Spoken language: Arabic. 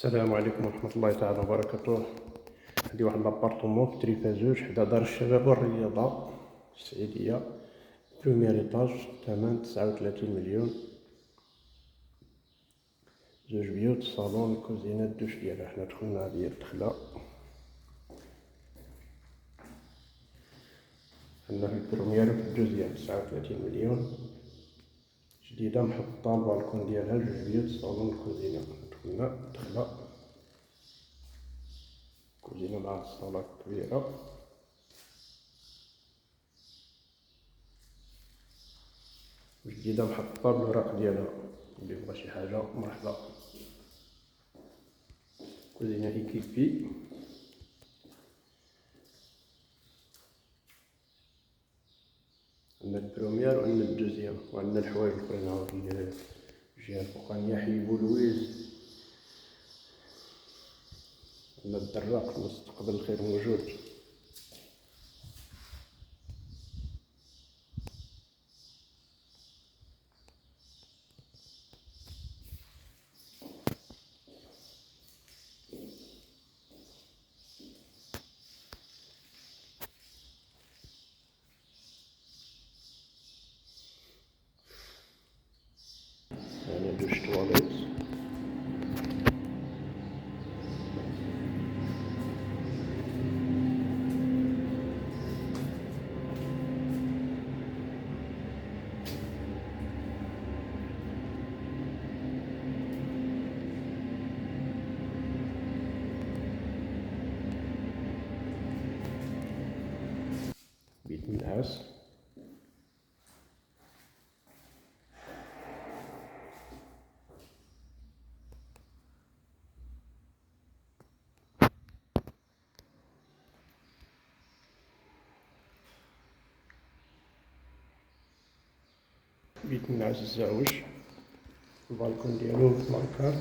السلام عليكم ورحمة الله تعالى وبركاته. عندي واحد لابارطومون في تريفازوج حدا دار الشباب والرياضة السعيدية، بروميير ايطاج، ثمن 39 مليون، زوج بيوت، صالون، كوزينة، الدوش ديالها. حنا دخلنا هادي هي الدخلة. عندنا في البروميير وفي الدوزيام 39 مليون، جديدة محطة، البالكون ديالها، جوج بيوت، صالون، كوزينة. دخلنا الدخلة، كوزينة مع الصالة كبيرة، جديدة محطة بالوراق ديالها، اللي بغا شي حاجة مرحبا. كوزينة إيكيبي، عندنا البروميير وعندنا الدوزيام، وعندنا الحوايج الأخرين هاو في الجهة الفوقانية. حي بولويز، عندنا الدراق، المستقبل الخير موجود. يعني دوش تواليت، بيت النعاس، بيت النعاس الزعوج، البالكون ديالو ماركار.